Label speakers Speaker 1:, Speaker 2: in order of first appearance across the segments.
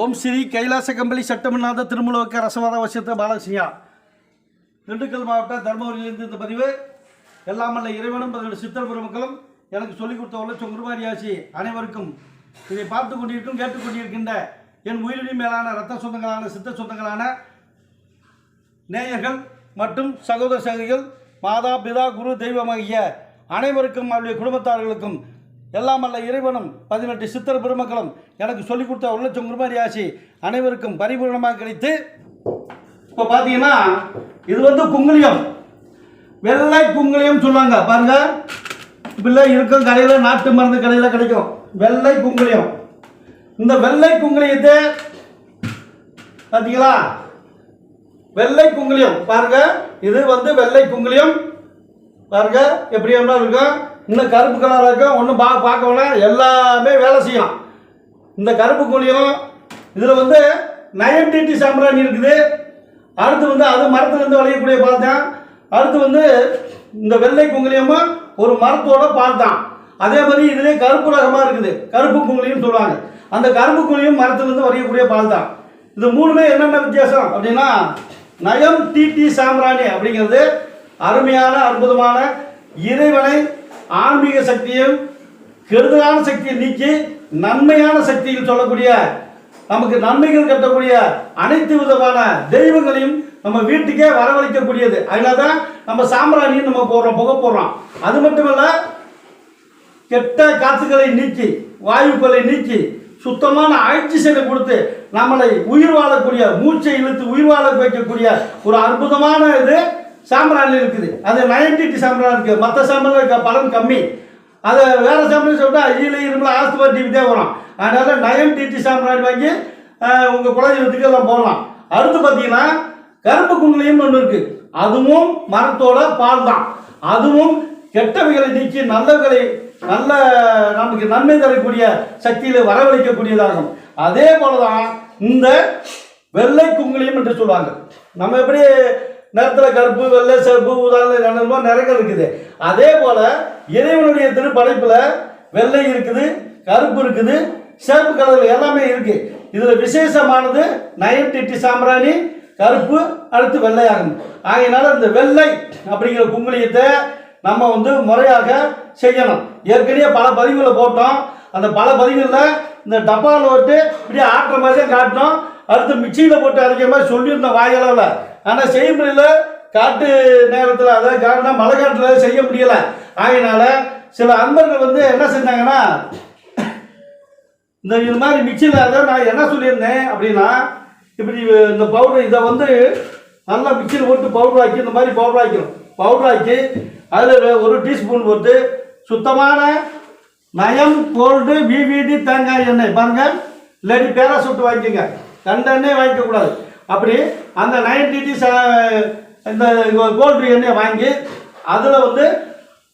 Speaker 1: ஓம் ஸ்ரீ கைலாச கம்பளி சட்டமன்னாத திருமலோக்க ரசவாத வசியத்த பாலசிங்கா. திண்டுக்கல் மாவட்ட தர்மபுரியிலிருந்து இந்த பதிவு. எல்லாமல்ல இறைவனும் சித்தர் பெருமக்களும் எனக்கு சொல்லிக் கொடுத்த உள்ள சொங்குருமாரியாசி அனைவருக்கும் இதை பார்த்து கொண்டிருக்கும் கேட்டுக்கொண்டிருக்கின்ற என் உயிரினி மேலான இரத்த சொந்தங்களான சித்த சொந்தங்களான நேயர்கள் மற்றும் சகோதர சகோதரிகள், மாதா பிதா குரு தெய்வமாகிய அனைவருக்கும் அவருடைய குடும்பத்தார்களுக்கும் எல்லாமல்ல இறைவனும் 18 சித்தர் பெருமக்களும் எனக்கு சொல்லிக் கொடுத்த உள்ள சொங்குருமாரியாசி அனைவருக்கும் பரிபூர்ணமாக கிடைத்து, இப்போ பார்த்தீங்கன்னா இது வந்து குங்குளியம், வெள்ளை குங்குளியம் சொல்லுவாங்க பாருங்க. இப்படில இருக்கும் கடையில், நாட்டு மருந்து கடையில் கிடைக்கும் வெள்ளை குங்குளியம். இந்த வெள்ளை குங்குளியத்தை பார்த்தீங்களா, வெள்ளை குங்குளியம் பாருங்க. இது வந்து வெள்ளை குங்குளியம் பாருங்க, எப்படி இருக்கும். இன்னும் கருப்பு கலராக இருக்கும், ஒன்றும் பார்க்கல, எல்லாமே வேலை செய்யும். இந்த கருப்பு குங்குளியம் இதில் வந்து நயன்டிடி சாம்பிராணி இருக்குது. அடுத்து வந்து அது மரத்துலேருந்து விளையக்கூடிய பால் தான். அடுத்து வந்து இந்த வெள்ளை குங்குளியமும் ஒரு மரத்தோட பால் தான். அதே மாதிரி இதுலேயே கருப்பு ரகமாக இருக்குது, கருப்பு குங்குளியம் சொல்லுவாங்க. அந்த கருப்பு குங்குளியம் மரத்துலேருந்து வரையக்கூடிய பால் தான். இது மூணுமே என்னென்ன வித்தியாசம் அப்படின்னா, நயம் டிடி சாம்பிராணி அப்படிங்கிறது அருமையான அற்புதமான இறைவனை ஆன்மீக சக்தியும் கெடுதலான சக்தியை நீக்கி நன்மையான சக்தியில் சொல்லக்கூடிய, நமக்கு நன்மைகள் கட்டக்கூடிய அனைத்து விதமான தெய்வங்களையும் நம்ம வீட்டுக்கே வரவழைக்கக்கூடியது. அதனால தான் நம்ம சாம்பிராணியும் நம்ம போடுறோம், புகை போடுறோம். அது மட்டுமல்ல, கெட்ட காத்துக்களை நீக்கி வாயுக்களை நீக்கி சுத்தமான ஆக்சிஜனை கொடுத்து நம்மளை உயிர் வாழக்கூடிய, மூச்சை இழுத்து உயிர் வாழ வைக்கக்கூடிய ஒரு அற்புதமான இது சாம்பிராணி இருக்குது. அது 90 சாம்பிராணி இருக்குது. மற்ற சாம்பிராணி பலன் கம்மி. அதை வேறு சாம்பிராணி சொல்லிட்டா ஈழ இருமல் ஆஸ்துபர் டிவி தான் வரும். அதனால் 90 சாம்பிராணி வாங்கி உங்கள் குலதெய்வத்துக்கு எல்லாம் போடலாம். அடுத்து பார்த்தீங்கன்னா கருப்பு குங்குளியம்னு ஒன்று இருக்குது. அதுவும் மரத்தோட பால் தான். அதுவும் கெட்டவைகளை நீக்கி நல்லவைகளை, நல்ல நமக்கு நன்மை தரக்கூடிய சக்தியில் வரவழைக்கக்கூடியதாகும். அதே போல தான் இந்த வெள்ளை குங்குளியம் என்று சொல்லுவாங்க. நம்ம எப்படி நேரத்தில் கருப்பு, வெள்ளை, சிவப்பு, ஊதான நிறங்கள் இருக்குது. அதே போல இறைவனுடைய திருப்படைப்பில் வெள்ளை இருக்குது, கருப்பு இருக்குது, சிவப்பு கலர் எல்லாமே இருக்கு. இதில் விசேஷமானது 90 சாம்பிராணி, கருப்பு, அடுத்து வெள்ளையாகும். ஆகையினால இந்த வெள்ளை அப்படிங்கிற குங்குளியத்தை நம்ம வந்து முறையாக செய்யணும். ஏற்கனவே பல பதிவுகளை போட்டோம். அந்த பல பதிவுகளில் இந்த டப்பாவில் போட்டு இப்படி ஆட்டுற மாதிரி தான் காட்டினோம். அடுத்து மிக்சியில் போட்டு அரைக்கிற மாதிரி சொல்லியிருந்தோம் வாயளவில். ஆனால் செய்முறையில் காட்டு நேரத்தில், அதாவது காரணம் மழை காட்டில் செய்ய முடியலை. ஆகையினால சில அன்பர்கள் வந்து என்ன செஞ்சாங்கன்னா, இது மாதிரி மிக்சியில், அதாவது நான் என்ன சொல்லியிருந்தேன் அப்படின்னா, இப்படி இந்த பவுடர் இதை வந்து நல்லா மிக்சியில் போட்டு பவுடர் ஆக்கி, இந்த மாதிரி பவுடர் ஆக்கிடும். பவுடர் ஆக்கி அதில் 1 டீஸ்பூன் போட்டு சுத்தமான நயம் கோல்டு விவிடி தேங்காய் எண்ணெய் பாருங்கள், இல்லாட்டி பேராசூட் வாங்கிக்கோங்க, கண்ட எண்ணெய் வாங்கிக்கக்கூடாது. அப்படி அந்த 90 இந்த கோல்டு எண்ணெயை வாங்கி அதில் வந்து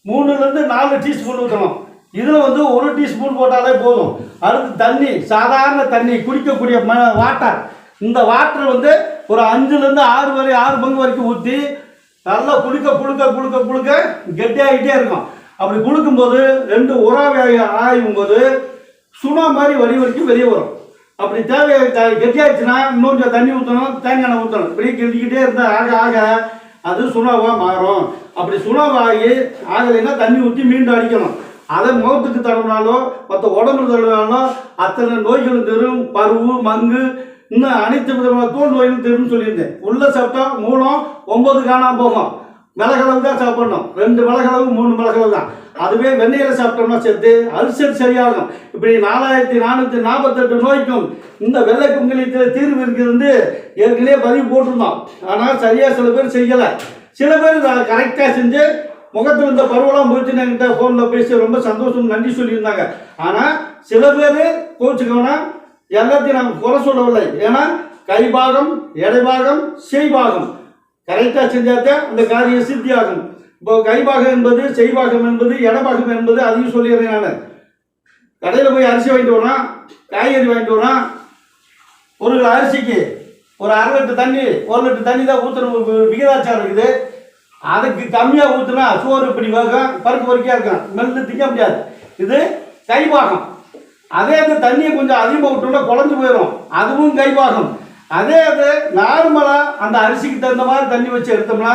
Speaker 1: 3லேருந்து 4 டீஸ்பூன் ஊற்றணும். இதில் வந்து 1 டீஸ்பூன் போட்டாலே போதும். அடுத்து தண்ணி, சாதாரண தண்ணி, குடிக்கக்கூடிய வாட்டர். இந்த வாட்டர் வந்து ஒரு 5லேருந்து 6 பங்கு வரைக்கும் ஊற்றி நல்லா குளுக்க குளுக்க குளுக்க குளுக்க கெட்டியாகிட்டே இருக்கும். அப்படி குளுக்கும்போது 2 உரம் ஆயும்போது சுனா மாதிரி வரைக்கும் வெளியே வரும். அப்படி தேவை கெட்டியாகிடுச்சுன்னா இன்னும் கொஞ்சம் தண்ணி ஊற்றணும், தேங்காய் எண்ணெய் ஊற்றணும். இப்படி கிண்டிக்கிட்டே இருந்தால் ஆக ஆக அது சுனாவாக மாறும். அப்படி சுனாவாகி ஆகலைன்னா தண்ணி ஊற்றி மீண்டும் அடிக்கணும். அதை முகத்துக்கு தடவினாலோ மற்ற உடம்புக்கு தடவினாலோ அத்தனை நோய்கள் தரும். பருவு, மங்கு, இன்னும் அனைத்து விதமான தோல் நோய்கள் தரும்னு சொல்லியிருந்தேன். உள்ள சாப்பிட்டா மூலம் 9 காணாமல் போகும். மிளகளவு தான் சாப்பிடணும், 2 மிளகளவு 3 மிளகளவு தான். அதுவே வெந்நீரை சாப்பிட்டோம்னா சேர்த்து அல்சர் சரியாகும். இப்படி 4448 நோய்க்கும் இந்த வெள்ளை குங்குளியத்தில் தீர்வு இருக்கிறது. ஏற்கனவே பதிவு போட்டிருந்தோம். ஆனால் சரியாக சில பேர் செய்யலை. சில பேர் கரெக்டாக செஞ்சு முகத்தில் இந்த பருவெல்லாம் போயிட்டு என்கிட்ட ஃபோனில் பேசி ரொம்ப சந்தோஷம், நன்றி சொல்லியிருந்தாங்க. ஆனால் சில பேர் கோச்சுக்கோனா, எல்லாத்தையும் நாங்கள் குறை சொல்லவில்லை. ஏன்னா கைபாகம், எடைபாகம், செய்பாகம் கரெக்டாக செஞ்சாதான் அந்த காரியம் சித்தியாகும். இப்போ கைபாகம் என்பது, செய்பாகம் என்பது, இடபாகம் என்பது அதையும் சொல்லிடுறேன். நான் கடையில் போய் அரிசி வாங்கிட்டு வரோம், காய்கறி வாங்கிட்டு வரோம். 1 கிலோ அரிசிக்கு ஒரு 1/2 லிட்டர் தண்ணி, 1 லிட்டர் தண்ணி தான் ஊற்றணும் விகிதாச்சாரம் இருக்குது. அதுக்கு கம்மியாக ஊற்றுனா சோறு இப்படி வேகம், பருப்பு வரைக்கும் இருக்கும், மெல்லு திங்க முடியாது. இது கைபாகம். அதே அது தண்ணியை கொஞ்சம் அதிகமாக விட்டோம்னா குழஞ்சு போயிடும், அதுவும் கைபாகம். அதே அது நார்மலாக அந்த அரிசிக்கு தகுந்த மாதிரி தண்ணி வச்சு எடுத்தோம்னா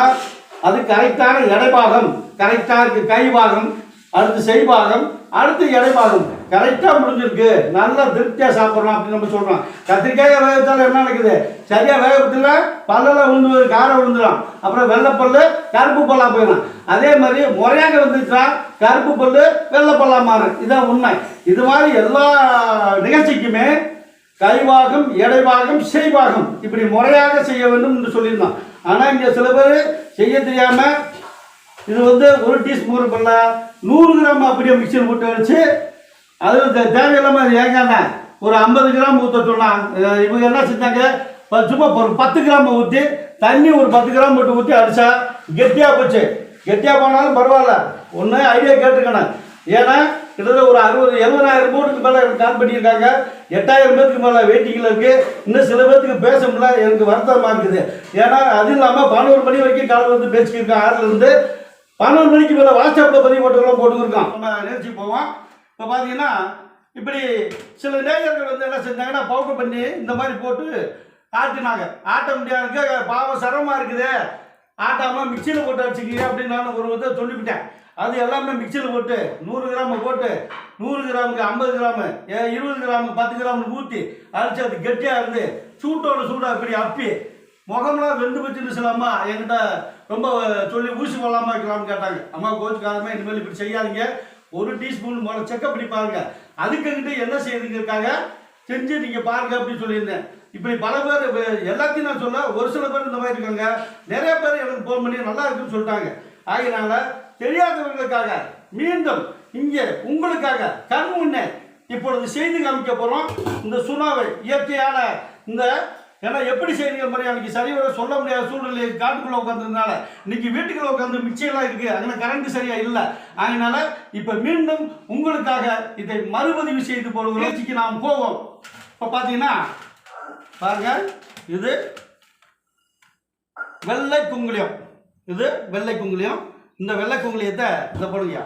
Speaker 1: அது கரெக்டான எடைபாகம், கரெக்டாக இருக்குது. கைபாகம், அடுத்து செய்பாகம், அடுத்து எடைபாகம் கரெக்டாக முடிஞ்சிருக்கு. நல்லா திருப்தியாக சாப்பிட்றோம் அப்படின்னு நம்ம சொல்கிறோம். கத்திரிக்காயை வேகத்தால் என்ன நடக்குது, சரியாக வேகத்தில் பல்லெல்லாம் விழுந்து காரம் விழுந்துடும், அப்புறம் வெள்ளைப்பல் கருப்பு பல்லாக போயிடும். அதே மாதிரி முறையாக வந்துச்சுன்னா கருப்பு பல் வெள்ளைப்பல்லாக மாறும். இதுதான் உண்மை. இது மாதிரி எல்லா நிகழ்ச்சிக்குமே கைவாகம், எடைவாகம், செய்வாகம் இப்படி முறையாக செய்ய வேண்டும் என்று சொல்லியிருந்தோம். ஆனால் இங்கே சில பேர் செய்ய தெரியாமல் இது வந்து 1 டீஸ்பூன் பண்ணல 100 கிராம் அப்படியே மிக்சியில் போட்டு வச்சு அதில் தேவையில்லாமல் ஏங்காண்ண ஒரு 50 கிராம் ஊற்ற சொன்னான். இவங்க என்ன செஞ்சாங்க, சும்மா ஒரு 10 கிராம் ஊற்றி தண்ணி ஒரு 10 கிராம் போட்டு ஊற்றி அடித்தா கெட்டியாக போச்சு. கெட்டியாக போனாலும் பரவாயில்ல, ஒன்று ஐடியா கேட்டுக்கணும். ஏன்னா கிட்டத்தட்ட ஒரு 60-70,000 போட்டுக்கு மேலே எனக்கு கால் பண்ணியிருக்காங்க. 8,000 பேருக்கு மேலே வெயிட்டிங்கில் இருக்குது. இன்னும் சில பேருக்கு பேச முடியல, எனக்கு வருத்தமாக இருக்குது. ஏன்னா அது இல்லாமல் 11 மணி வரைக்கும் கால் வந்து பேசிக்கிருக்கேன். 6லேருந்து 11 மணிக்கு மேலே வாட்ஸ்அப்பில் பதிவு போட்டுக்கெல்லாம் போட்டுக்கிருக்கோம். நம்ம நிகழ்ச்சி போவோம். இப்போ பார்த்தீங்கன்னா இப்படி சில நேயர்கள் வந்து என்ன செஞ்சாங்கன்னா பவுடர் பண்ணி இந்த மாதிரி போட்டு ஆட்டினாங்க. ஆட்ட முடியாதுக்கு பாவம் சிரமமாக இருக்குது, ஆட்டாமல் மிக்சியில் போட்டு அடிச்சுக்கிங்க அப்படின்னு நான் ஒரு இதை சொல்லிவிட்டேன். அது எல்லாமே மிக்சியில் போட்டு 100 கிராம் போட்டு 100 கிராமுக்கு 50 கிராமு 20 கிராமுக்கு 10 கிராம்னு ஊற்றி அடித்து அது கெட்டியாக இருந்து சூட்டோட சூடாக இப்படி அப்பி முகம்லாம் வெந்து வச்சுன்னு சில அம்மா என்கிட்ட ரொம்ப சொல்லி ஊசி போடலாமா வைக்கலாம்னு கேட்டாங்க. அம்மா கோச்சுக்காரமே இனிமேல் இப்படி செய்யாதீங்க, 1 டீஸ்பூன் போல செக்கப் பண்ணி பாருங்க, அதுக்கிட்ட என்ன செய்யுதுங்கிறதுக்காக செஞ்சு நீங்கள் பாருங்க அப்படின்னு சொல்லியிருந்தேன். இப்படி பல பேர் எல்லாத்தையும் நான் சொல்ல, ஒரு சில பேர் இந்த மாதிரி இருக்காங்க. நிறைய பேர் எனக்கு ஃபோன் பண்ணி நல்லா இருக்குன்னு சொல்லிட்டாங்க. ஆகினால தெரியாதவர்களுக்காக மீண்டும் இங்கே உங்களுக்காக கண் முன்னே இப்பொழுது செய்து காமிக்க போகிறோம். இந்த சுனாவை இயற்கையான இந்த ஏன்னா எப்படி செய்யுங்க மாதிரி அன்றைக்கி சரிவர சொல்ல முடியாத சூழ்நிலை காட்டுக்குள்ளே உட்காந்துருந்தனால இன்றைக்கி வீட்டுக்குள்ளே உட்காந்து மிக்சியெல்லாம் இருக்குது, அங்கே கரண்ட் சரியாக இல்லை. அதனால இப்போ மீண்டும் உங்களுக்காக இதை மறுபதிவு செய்து போடுற முயற்சிக்கு நாம் போவோம். இப்போ பார்த்தீங்கன்னா பாருங்க, இது வெள்ளை குங்குளியம், இது வெள்ளை குங்குளியம். இந்த வெள்ளை குங்குளியத்தை இதை போடுங்க.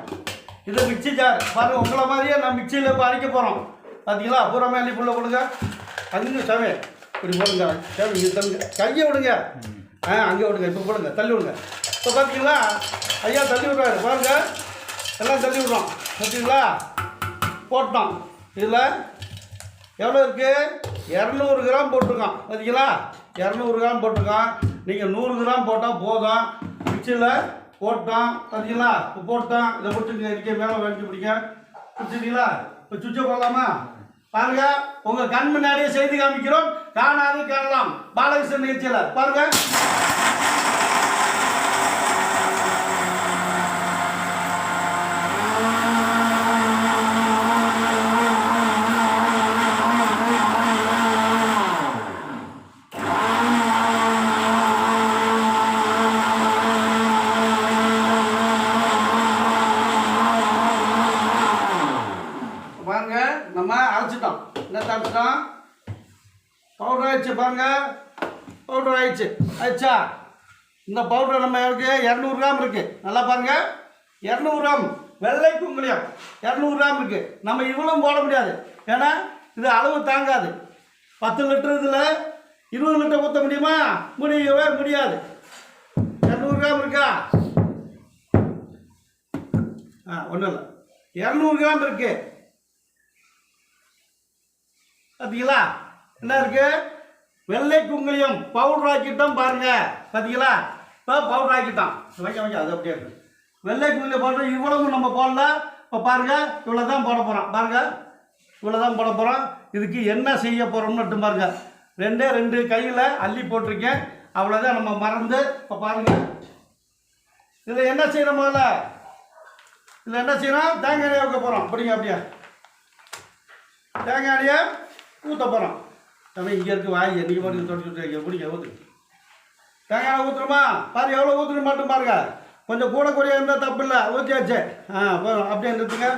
Speaker 1: இது மிக்சி ஜார் பாருங்கள், உங்களை மாதிரியே நான் மிக்சியில் இப்போ அரைக்க போகிறோம். பார்த்தீங்களா, பூராமே அள்ளி புள்ள போடுங்க. அங்கே சாமி இப்படி போடுங்க, சாமி இங்கே தள்ளுங்க, கையை விடுங்க, அங்கே விடுங்க, இப்போ போடுங்க, தள்ளி விடுங்க. இப்போ பார்த்தீங்களா ஐயா தள்ளி விட்றாரு பாருங்கள், எல்லாம் தள்ளி விட்றோம். பார்த்தீங்களா, போட்டோம். இதில் எவ்வளோ இருக்குது, 200 கிராம் போட்டிருக்கோம். பார்த்தீங்களா, 200 கிராம் போட்டிருக்கோம். நீங்கள் 100 கிராம் போட்டால் போதும். மிக்சியில் போட்டோம். பார்த்தீங்களா, இப்போ போட்டோம். இதை பிடிச்சிங்க, இருக்க மேலே வச்சு பிடிங்க, பிடிச்சிங்களா. இப்போ சுவிட்சை போடலாமா பாருங்க, உங்கள் கண் முன்னாடியே செய்து காமிக்கிறோம். காணாது காணலாம் பாலகிருஷ்ணன் நிகழ்ச்சியில் பாருங்க. நம்ம அரைச்சிட்டோம், என்ன அரைச்சிட்டோம், பவுடர் ஆயிடுச்சு பாருங்க, பவுடர் ஆயிடுச்சு. ஆயிடுச்சா, இந்த பவுடர் நம்ம இருக்கு 200 கிராம் இருக்கு. நல்லா பாருங்க, 200 கிராம் வெள்ளை குங்குளியம் 200 கிராம் இருக்கு. நம்ம இவ்வளவு போட முடியாது, ஏன்னா இது அளவு தாங்காது. 10 லிட்டர் இதில் 20 லிட்டர் ஊற்ற முடியுமா, முடியவே முடியாது. 200 கிராம் இருக்கா, ஒன்றும் இல்லை, 200 கிராம் இருக்கு. பார்த்தீங்களா, என்ன இருக்கு, வெள்ளை குங்குளியம் பவுடர் ஆக்கிட்டோம் பாருங்க. பார்த்தீங்களா, இப்போ பவுடர் ஆக்கிட்டோம். வைக்க வைக்க அது அப்படியே இருக்கு. வெள்ளை குங்குளியம் பவுடர் இவ்வளவு நம்ம போடல. இப்போ பாருங்க, இவ்வளோ தான் போட போகிறோம். பாருங்க, இவ்வளோ தான் போட போகிறோம். இதுக்கு என்ன செய்ய போகிறோம்னு பாருங்க, 2 கையில் அள்ளி போட்டிருக்கேன். அவ்வளோதான், நம்ம மறந்து. இப்போ பாருங்க, இதில் என்ன செய்யணும், முதல்ல இதில் என்ன செய்யணும், தேங்காய் எண்ணெய் வைக்க போகிறோம். அப்படிங்க, அப்படியே தேங்காய் எண்ணெயை ஊற்ற போகிறோம். நம்ம இங்கே இருக்கு வாங்கி நீங்கள் மட்டும் தொடச்சி பிடிங்க, ஊற்று. தேங்காய் எண்ணெய் ஊற்றுறோமா பாரு, எவ்வளோ ஊற்றுன்னு மட்டும் பாருங்க. கொஞ்சம் கூட கூடிய இருந்தால் தப்பு இல்லை, ஊற்றியாச்சு. போதும், அப்படியே நிறுத்துங்க.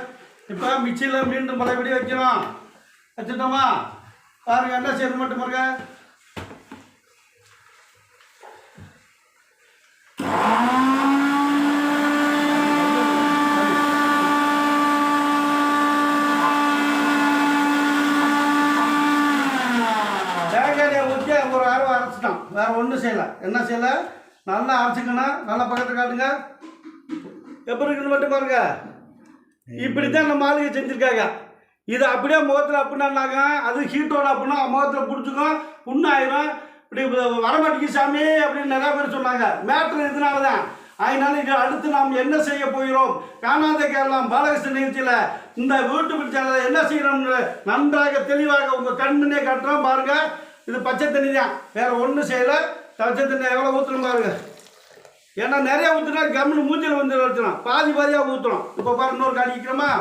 Speaker 1: இப்போ மிக்சியில் மீண்டும் பழையபடி வைக்கிறோம். வச்சுட்டோமா பாருங்க, என்ன செய்யணும் மட்டும் பாருங்க. வேறு ஒன்றும் செய்யலை. என்ன செய்யலை, நல்லா அரைச்சிக்கணும். நல்லா பக்கத்தில் காட்டுங்க. எப்படி இருக்குன்னு மட்டும் பாருங்க. இப்படி தான் நம்ம ஆளுங்க செஞ்சுருக்காங்க. இது அப்படியே முகத்தில் அப்படின்னாங்க, அது ஹீட்டோட அப்படின்னா முகத்தில் பிடிச்சிக்கும், புண்ணாயிரும். இப்படி வரமாட்டேங்குது சாமி அப்படின்னு நிறையா பேர் சொன்னாங்க. மேட்ரு இதனால தான். அதனால இது அடுத்து நாம் என்ன செய்ய போகிறோம், காணாத கேரளம் பாலகிருஷ்ண நிகழ்ச்சியில் இந்த யூடியூப் சேனலில் என்ன செய்யணும்னு நன்றாக தெளிவாக உங்கள் கண்முன்னே காட்டுறோம் பாருங்க. இது பச்சை தண்ணி தான், வேற ஒன்றும் செய்யலை. பச்சை தண்ணி எவ்வளோ ஊற்றணும் பாருங்க. ஏன்னா நிறையா ஊற்றுனா கம்முன்னு மூஞ்சில் வந்து வச்சுனா பாதி பாதியாக ஊற்றுறோம். இப்போ பாருங்க, இன்னொரு காணிக்கிறோமா.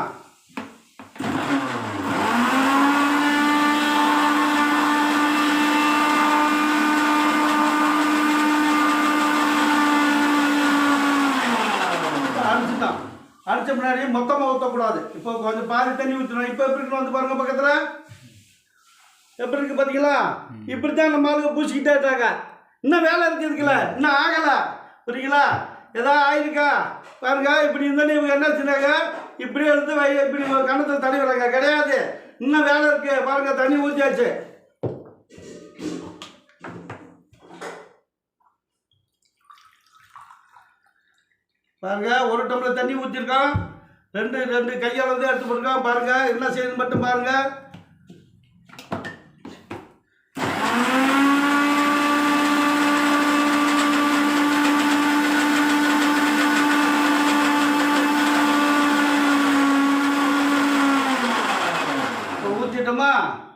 Speaker 1: அடிச்சுட்டான். அடித்த முன்னாடி மொத்தமாக ஊற்றக்கூடாது. இப்போ கொஞ்சம் பாதி தண்ணி ஊற்றணும். இப்போ எப்படி இருக்குன்னு வந்து பாருங்க பக்கத்தில். எப்படி இருக்கு பார்த்தீங்களா? இப்படி தான் நம்ம ஆளுங்க பூசிக்கிட்டே இருக்காங்க. இன்னும் வேலை இருக்குதுக்குல்ல, இன்னும் ஆகலை. புரியுங்களா? ஏதாவது ஆயிருக்கா பாருங்க. இப்படி இருந்தாலும் இவங்க என்ன செஞ்சாங்க, இப்படி எடுத்து இப்படி கணத்தில் தண்ணி வராங்க கிடையாது. இன்னும் வேலை இருக்கு பாருங்க. தண்ணி ஊற்றியாச்சு. பாருங்க, ஒரு டம்ளர் தண்ணி ஊற்றிருக்கோம். ரெண்டு கையால் வந்து எடுத்து போட்டுருக்கோம். பாருங்க என்ன செய்யணும் மட்டும் பாருங்க.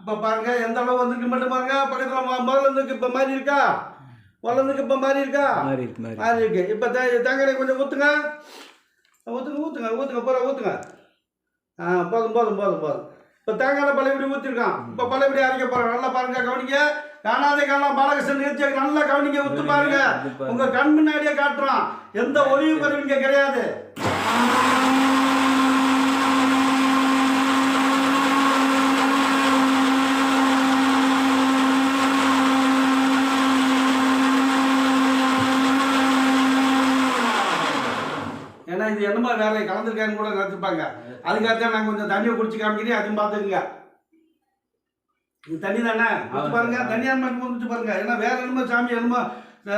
Speaker 1: இப்போ பாருங்க எந்த அளவு வந்துருக்கு மட்டும் பாருங்க. பக்கத்தில் முதல்ல இப்போ மாதிரி இருக்கா, முதல்ல இப்போ மாதிரி இருக்கா, மாதிரி இருக்கு. இப்போ தேங்காய் கொஞ்சம் ஊற்றுங்க, ஊற்றுங்க பூரா ஊற்றுங்க. போதும். இப்போ தேங்காய் பழையபடி ஊற்றிருக்கான். இப்போ பழையபடி அரைக்க போகிறோம். நல்லா பாருங்க, கவனிங்க. காணாத காலம் பாலகிருஷ்ணன் நிகழ்ச்சியை நல்லா கவனிங்க, ஊற்று பாருங்க. உங்கள் கண் முன்னாடியே காட்டுறான். எந்த ஒளிவு குறைவு இங்கே கிடையாது. ஏன்னா இது என்னமோ வேற கலந்துருக்கான்னு கூட நினச்சிப்பாங்க. அதுக்காக நான் கொஞ்சம் தண்ணியை குடிச்சு காமிக்கிறேன், அதையும் பார்த்துக்குங்க. இது தண்ணி தானே, குடிச்சு பாருங்க. தண்ணியாக மட்டும் குடிச்சு பாருங்க. ஏன்னா வேற என்னமோ சாமி என்னமோ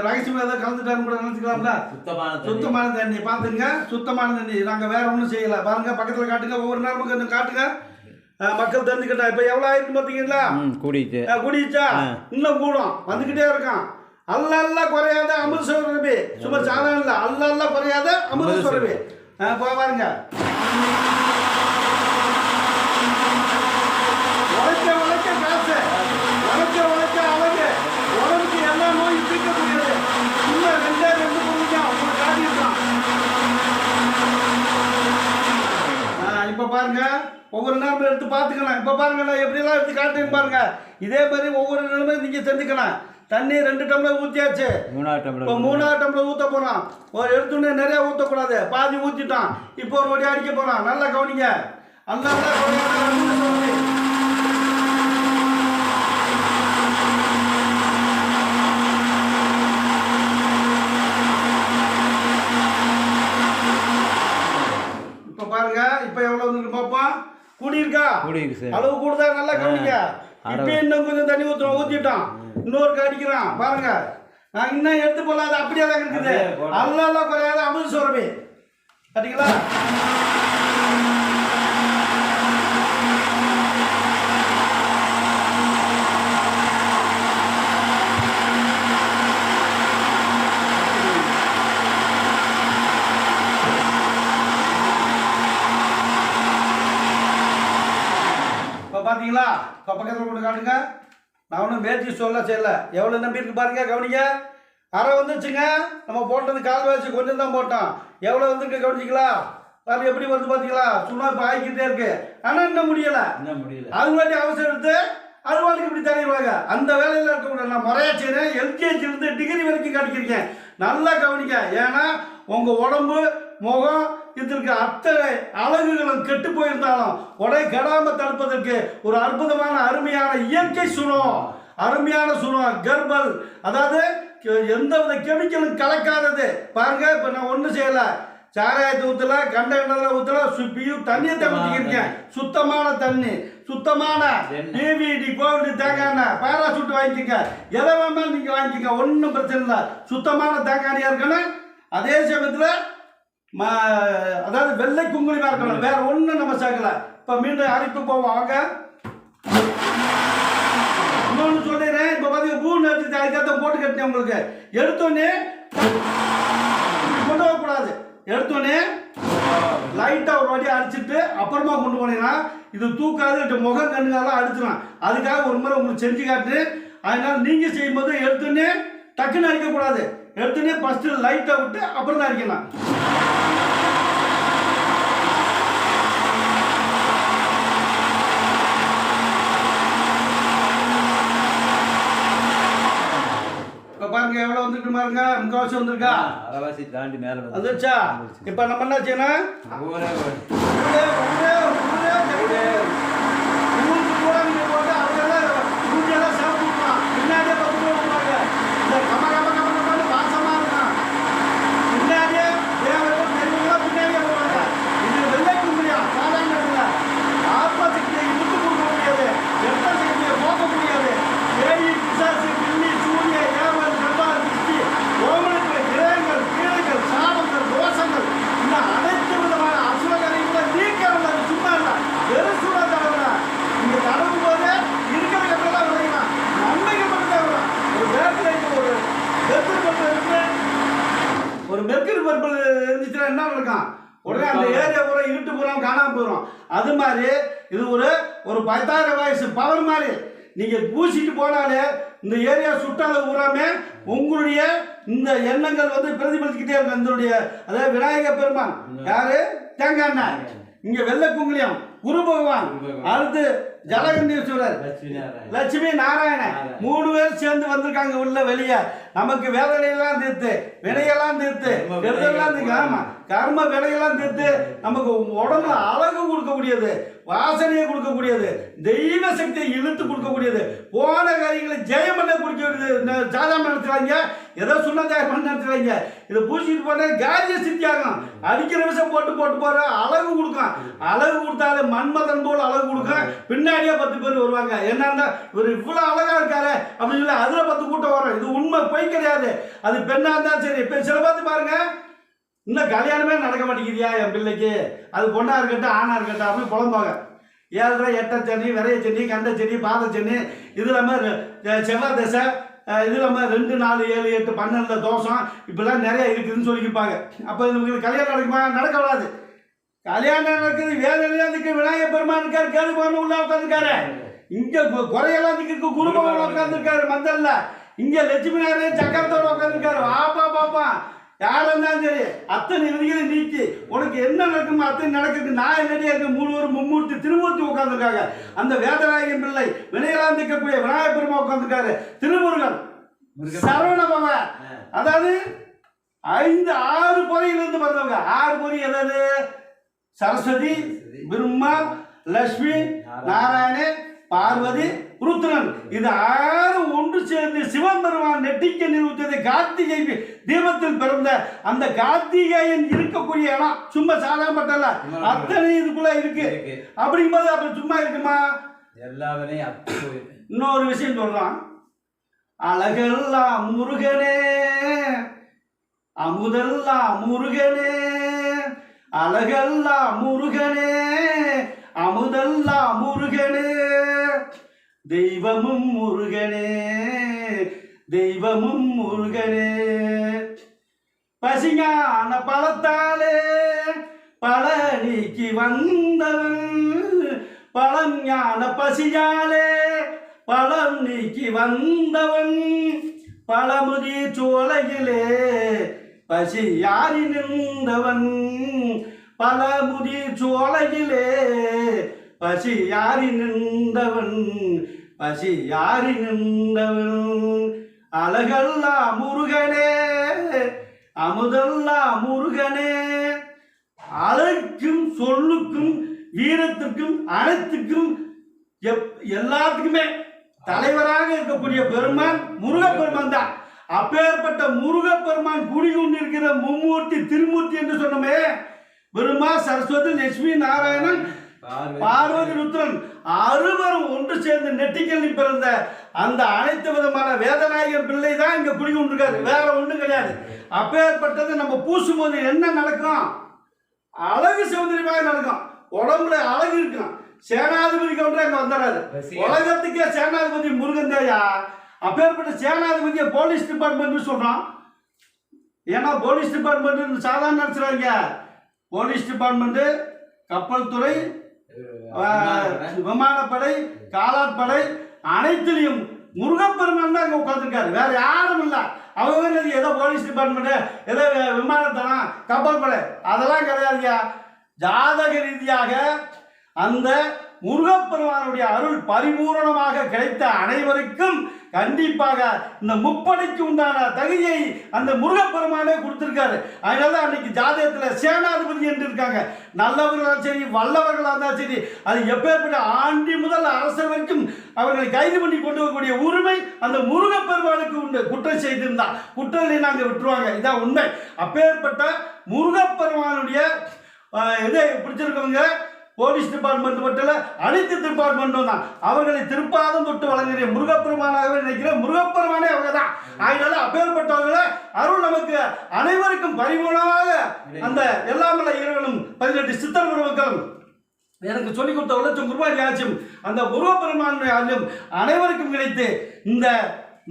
Speaker 1: ரகசியமாக ஏதாவது கலந்துட்டாருன்னு கூட நினச்சிக்கலாம்ல. சுத்தமான தண்ணி பார்த்துங்க, சுத்தமான தண்ணி. நாங்கள் வேற ஒன்றும் செய்யலை. பாருங்க பக்கத்தில் காட்டுங்க, ஒவ்வொரு நேரமும் கொஞ்சம் காட்டுங்க. மக்கள் தெரிஞ்சுக்கிட்டா. இப்போ எவ்வளோ ஆயிருக்கு பார்த்தீங்களா? கூடிச்சா இன்னும் கூடும், வந்துக்கிட்டே இருக்கான். அல்ல குறையாத அமிர்த சுரபி. சும்மா சாதாரண இல்லை, அல்ல குறையாத அமிர்த சுரபி. பாருங்க, உழைக்க காசு, உழைக்க அழகு, உடம்புக்கு எல்லா நோயும் தீர்க்கக்கூடியது. இன்னும் ரெண்டு பொருள் தான் உங்களுக்கு காட்டியிருக்கான். இப்போ பாருங்க, ஒவ்வொரு நேரமும் எடுத்து பார்த்துக்கலாம். இப்போ பாருங்க நான் எப்படியெல்லாம் எடுத்து காட்டுன்னு பாருங்க. இதே மாதிரி ஒவ்வொரு நேரமும் நீங்கள் செஞ்சுக்கலாம். தண்ணி 2 டம்ளர் ஊற்றியாச்சு. இப்போ 3ஆவது டம்ளர் ஊற்ற போகிறான். ஒரு எடுத்துனே நிறையா ஊற்றக்கூடாது, பாதி ஊற்றிட்டான். இப்போ ஒரு வடி அடிக்க போகிறான். நல்லா கவனிங்க. இப்போ பாருங்க, இப்போ எவ்வளோ வந்து பார்ப்போம். கூடியிருக்கா? அளவு கூடுதா? நல்லா கவனிங்க. இப்போ இன்னும் கொஞ்சம் தண்ணி ஊற்றிட்டான். இன்னொரு அடிக்கிறான் பாருங்க. நான் இன்னும் எடுத்து போடலாம், அப்படியே தான் இருக்குது. அல்ல குறையாத அமிர்த சுரபி. பார்த்தீங்களா? இப்போ பார்த்தீங்களா? இப்போ பக்கத்தில் கொண்டு காட்டுங்க. நான் ஒன்றும் மேட்சி சொல்ல செய்யலை. எவ்வளோ நம்பி இருக்கு பாருங்க, கவனிங்க. அரை வந்துச்சுங்க. நம்ம போட்டது கால் வச்சு கொஞ்சம் தான் போட்டோம். எவ்வளோ வந்துருக்கு கவனிச்சிங்களா? பாருங்க எப்படி வருது பார்த்தீங்களா? சும்மா இப்போ ஆகிக்கிட்டே இருக்கு. ஆனால் இன்னும் முடியலை. அது வாட்டி அவசரம் எடுத்து அது வாழ்க்கை இப்படி தரையிடுவாங்க. அந்த வேலையில் இருக்கக்கூடாது. நான் முறையா செய்கிறேன். எல்கேஜிலேருந்து டிகிரி வரைக்கும் காட்டிக்கிறேன். நல்லா கவனிங்க. ஏன்னா உங்கள் உடம்பு முகம் இதற்கு அத்தனை அழகுகளும் கெட்டு போயிருந்தாலும் உடை கெடாமல் தடுப்பதற்கு ஒரு அற்புதமான அருமையான இயற்கை சுனம், அருமையான சுனம் கர்பல். அதாவது எந்த வித கெமிக்கலும் கலக்காதது. பாருங்க, இப்போ நான் ஒன்றும் செய்யலை. சாராயத்தை ஊற்றல, கண்டெய்னரில் ஊற்றல, பியூர் தண்ணியை தான் ஊற்றிக்கிருக்கேன். சுத்தமான தண்ணி, சுத்தமான டிவிடி கோல்டு தேங்காய் எண்ணெய், பேராசூட் வாங்கிக்கோங்க. எதை வேணாலும் நீங்கள் வாங்கிக்கோங்க, ஒன்றும் பிரச்சனை இல்லை. சுத்தமான தேங்காய் எண்ணெயாக இருக்கணும். அதே சமயத்தில் அதாவது வெள்ளை குங்குலியமாக இருக்கணும். வேற ஒன்றும் நம்ம சேர்க்கல. இப்போ மீண்டும் அரைப்பு போவோம். வாங்க இன்னொன்று சொல்லிடுறேன். இப்போ பார்த்தீங்கன்னா பூண்டு அடிச்சு அதுக்காக போட்டு கட்டினேன். உங்களுக்கு எடுத்தோடனே கொண்டு போகக்கூடாது. எடுத்தோடனே லைட்டாக ஒரு வாட்டி அடிச்சுட்டு அப்புறமா கொண்டு போனீங்கன்னா இது தூக்காது, முகம் கண்ணுங்கெல்லாம் அடிச்சிடும். அதுக்காக ஒரு முறை உங்களுக்கு செஞ்சு காட்டு. அதனால நீங்கள் செய்யும்போது எடுத்தோடனே டக்குன்னு அடிக்கக்கூடாது. எடுத்தோடனே ஃபஸ்ட்டு லைட்டாக விட்டு அப்புறம் தான் அடிக்கலாம். பாருங்க எவ்வளவு வந்துட்டு பாருங்க. முக்காவாசி வந்திருக்கா,
Speaker 2: அரைவாசி தாண்டி மேல
Speaker 1: வந்துச்சா. இப்ப நம்ம என்ன செய்யணும், பின்னாடியே வாசமா இருக்கும். பின்னாடியே பின்னாடியே போவாங்க. இது வெள்ளை கும்பியா சாதாரண ஆத்மசக்தியை இழுத்து கொடுக்க முடியாது, எட்ட சக்தியை போக்க முடியாது. ஏழி பிசாசு பில்லி சூரிய ஏவல் செவ்வாய் திருஷ்டி ஓமனுக்கு கிரகங்கள் கீழங்கள் சாபங்கள் தோஷங்கள் இந்த அனைத்து விதமான அசுரகரைகளை நீக்க உள்ளது. சும்மா இல்லை, வெறும் சூழ தடவை இங்க தடவும் போது இருக்கிற கட்டெல்லாம் விளையலாம், நன்மைகள் மட்டும் தான். ஒரு வேட்டில் ஒரு வெற்று பருப்பு இருக்கு, ஒரு மெர்க்கரி பருப்பு இருந்துச்சுன்னா என்ன இருக்கும், உடனே அந்த ஏரியா பூரா இருட்டு பூரா காணாம போயிடும். அது மாதிரி இது ஒரு 10,000 வயசு பவர் மாதிரி. நீங்க பூசிட்டு போனாலே இந்த ஏரியா சுற்றால ஊராமே உங்களுடைய இந்த எண்ணங்கள் வந்து பிரதிபலிச்சுக்கிட்டே இருக்கும். இதனுடைய அதாவது விநாயகர் பெருமான் யாரு, தேங்காய் எண்ணெய். இங்க வெள்ளை குங்குலியம் குரு பகவான், அடுத்து ஜலகண்டீஸ்வரர், லட்சுமி நாராயணன், 3 பேர் சேர்ந்து வந்திருக்காங்க உள்ள வெளியே. நமக்கு வேதனையெல்லாம் தீர்த்து, வினையெல்லாம் தீர்த்து, கெடுதெல்லாம் தீர்த்து, ஆமா கர்ம வினையெல்லாம் தீர்த்து நமக்கு உடம்புல அழகு கொடுக்கக்கூடியது, வாசனையை கொடுக்கக்கூடியது, தெய்வ சக்தியை இழுத்து கொடுக்கக்கூடியது, போன காரியங்களை ஜெயம் பண்ண கொடுக்கக்கூடியது. சாதாரண நடத்துறாங்க, ஏதோ சொன்னதை பண்ண நடத்துறாங்க. இதை பூசிட்டு போனா காரிய சித்தி ஆகும். அடிக்கிற விஷயம் போட்டு போற அழகு கொடுக்கும். அழகு கொடுத்தாலே மன்மதன் போல் அழகு கொடுக்கும். பின்னாடியே 10 பேர் வருவாங்க. என்னன்னா இவர் இவ்வளவு அழகா இருக்காரு அப்படின்னு சொல்லி அதுல 10 கூட்டம் வரும். இது உண்மை, பொய் கிடையாது. அது பெண்ணா இருந்தா சரி. இப்ப சில பார்த்து பாருங்க, இன்னும் கல்யாணமே நடக்க மாட்டேங்குதியா என் பிள்ளைக்கு, அது பொண்ணா இருக்கட்டும் ஆணா இருக்கட்டும் அப்படின்னு புலம்பாங்க. 7 8 சனி, விரைய சனி, கண்ட சனி, பாத சனி, இது இல்லாமல் செவ்வாய் தசை, இது இல்லாமல் 2 4 7 8 12 தோஷம் இப்பெல்லாம் நிறைய இருக்குதுன்னு சொல்லியிருப்பாங்க. அப்போ இவங்களுக்கு கல்யாணம் நடக்குமா, நடக்க வராது. கல்யாணம் நடக்குது, வேதனையா இருக்கு, விநாயகர் பெருமான் இருக்காரு, கேது பகவான் உள்ள உட்காந்துருக்காரு. இங்க குறையெல்லாம் இருக்கு, குரு பகவான் உட்காந்துருக்காரு மந்தல்ல. இங்க லட்சுமி நாராயணன் சக்கரத்தோட உட்காந்துருக்காரு. வாப்பா பாப்பா யாரா இருந்தாலும் சரி, அத்தனை விதிகளை நீக்கி உனக்கு என்ன நடக்குமோ அத்தனை நடக்குது. நான் என்னடியா இருக்கு, 3 ஒரு மும்மூர்த்தி திருமூர்த்தி உட்காந்துருக்காங்க. அந்த வேதநாயகன் பிள்ளை வினையெல்லாம் இருக்கக்கூடிய விநாயகர் பெருமா உட்காந்துருக்காரு. திருமுருகன், சரவண பவன், அதாவது 6 பொறியிலிருந்து பிறந்தவங்க. 6 பொறி எதாவது, சரஸ்வதி, பிரம்மா, லட்சுமி, நாராயணன், பார்வதி, ருத்ரன். இது 6 ஒன்று சேர்ந்து சிவன் பெருமான் நெட்டிக்க நிறுவனத்தை கார்த்திகை தீபத்தில் பிறந்த அந்த கார்த்திகேயன் இருக்கக்கூடிய இடம் சும்மா சாதாரணப்பட்டல, அத்தனை இதுக்குள்ள இருக்கு. அப்படிங்கும்போது அப்படி சும்மா இருக்குமா,
Speaker 2: எல்லாவரையும்.
Speaker 1: இன்னொரு விஷயம் சொல்றான், அழகெல்லாம் முருகனே, அமுதெல்லாம் முருகனே, அழகெல்லாம் முருகனே, அமுதெல்லாம் முருகனே, தெய்வமும் முருகனே, தெய்வமும் முருகனே. பசிஞான பழத்தாலே பழனிக்கு வந்தவன், பழம் ஞான பசியாலே பழம் நீக்கி வந்தவன், பழமுதி சோலையிலே பசி யாரி நின்றவன், பழமுதி சோலையிலே பசி யாரி நின்றவன், பசி யாரி நின்றவன். அழகல்லா முருகனே, அமுதல்லா முருகனே. அழகுக்கும் சொல்லுக்கும் வீரத்திற்கும் அனைத்துக்கும் எல்லாத்துக்குமே தலைவராக இருக்கக்கூடிய பெருமான் முருகப்பெருமான் தான். அப்பேற்பட்ட முருகப்பெருமான் குடிகொண்டிருக்கிற மும்மூர்த்தி திருமூர்த்தி என்று சொன்னோமே, பிரம்மா, சரஸ்வதி, லட்சுமி, நாராயணன், பார்வதி, ருத்ரன் அறுவரும் ஒன்று சேர்ந்து நெட்டிக்கல்லி பிறந்த அந்த அனைத்து விதமான வேதநாயகர் பிள்ளை தான் இங்க குடிகொண்டிருக்காரு, வேற ஒண்ணும் கிடையாது. அப்பேற்பட்டது நம்ம பூசும் போது என்ன நடக்கும்? அழகு சௌந்தரியமாக நடக்கும், உடம்புல அழகு இருக்கும். சேனாதிபதி கவுண்டர் அங்க வந்துடுறாரு. உலகத்துக்கே சேனாதிபதி முருகன் தாயா. அப்பேற்பட்ட சேனாதிபதியை போலீஸ் டிபார்ட்மெண்ட் சொல்றோம். ஏன்னா போலீஸ் டிபார்ட்மெண்ட் சாதாரண நினைச்சுறாங்க. போலீஸ் டிபார்ட்மெண்ட், கப்பல் துறை, விமானப்படை, காலாட்படை அனைத்திலையும் முருகப்பெருமான் தான் அங்க உட்காந்துருக்காரு, வேற யாரும் இல்லை. அவங்க ஏதோ போலீஸ் டிபார்ட்மெண்ட், ஏதோ விமானத்தனம், கப்பல் படை அதெல்லாம் கிடையாதுயா. ஜாதக ரீதியாக அந்த முருகப்பெருமானுடைய அருள் பரிபூரணமாக கிடைத்த அனைவருக்கும் கண்டிப்பாக இந்த முப்படைக்கு உண்டான தகுதியை அந்த முருகப்பெருமானே கொடுத்திருக்காரு. அதனால அன்னைக்கு ஜாதகத்தில் சேனாதிபதி என்று இருக்காங்க. நல்லவர்களாக சரி, வல்லவர்களாக இருந்தாலும் சரி, அது எப்பேற்பட்ட ஆண்டி முதல் அரசர் வரைக்கும் அவர்களை கைது பண்ணி கொண்டு வரக்கூடிய உரிமை அந்த முருகப்பெருமானுக்கு உண்டு. குற்றம் செய்திருந்தா குற்றங்களை நாங்கள் விட்டுருவாங்க, இதான் உண்மை. அப்பேற்பட்ட முருகப்பெருமானுடைய இதை பிடிச்சிருக்கவங்க போலீஸ் டிபார்ட்மெண்ட் மட்டும் அனைத்து டிபார்ட்மெண்ட்டும் தான். அவர்களை திருப்பாதம் தொட்டு வழங்குகிற முருகப்பெருமானாகவே நினைக்கிற முருகப்பெருமானே அவங்க தான். அதனால அப்பேற்பட்டவர்களை அருள் நமக்கு அனைவருக்கும் பரிபூர்ணமாக அந்த எல்லாமல்ல இறைவனும் 18 சித்தர் குருக்களும் எனக்கு சொல்லிக் கொடுத்த உலகம் குருபாடி ஆட்சியும் அந்த முருகப்பெருமானுடைய ஆட்சியும் அனைவருக்கும் கிடைத்து இந்த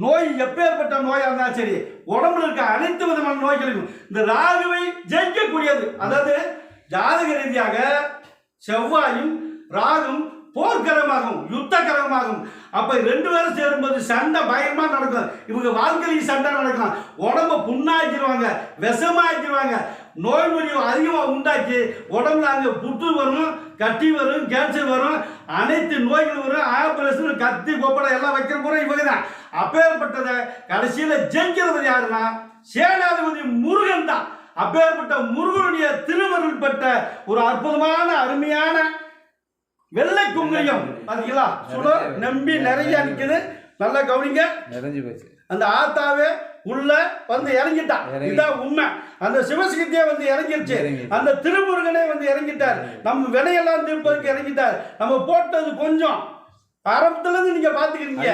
Speaker 1: நோய் எப்பேற்பட்ட நோயாக இருந்தாலும் சரி, உடம்புல இருக்க அனைத்து விதமான நோய்களையும் இந்த ராகுவை ஜெயிக்கக்கூடியது. அதாவது ஜாதக ரீதியாக செவ்வாயும் ராகும் போர்க்கரமாகும், யுத்த கரமாகும். அப்ப 2 பேரும் சேரும்போது சண்டை பயமா நடக்கும். இவங்க வாழ்க்கையில் சண்டை நடக்கும், உடம்ப புண்ணாக்கிடுவாங்க, விஷமாக்கிடுவாங்க, நோய் நொடி அதிகமாக உண்டாக்கி உடம்புல அங்கே புற்று வரும், கட்டி வரும், கேன்சர் வரும், அனைத்து நோய்கள் வரும், ஆபரேஷன், கத்தி கொப்படை எல்லாம் வைக்கிற முறை இவங்க தான். அப்பேற்பட்டதை கடைசியில் ஜெயிக்கிறது யாருன்னா சேனாதிபதி முருகன் தான். அப்பேற்பட்ட முருகனுடைய திருவருள் பெற்ற ஒரு அற்புதமான அருமையான வெள்ளை குங்குலியம் பாத்தீங்களா, சுடர் நம்பி நிறைய நிக்குது. நல்லா கவனிங்க, நிறைஞ்சு போச்சு. அந்த ஆத்தாவே உள்ள வந்து இறங்கிட்டான், இதுதான் உண்மை. அந்த சிவசக்தியே வந்து இறங்கிருச்சு, அந்த திருமுருகனே வந்து இறங்கிட்டார். நம்ம வினையெல்லாம் திருப்பதுக்கு இறங்கிட்டார். நம்ம போட்டது கொஞ்சம் ஆரம்பத்துல இருந்து நீங்க பாத்துக்கிறீங்க.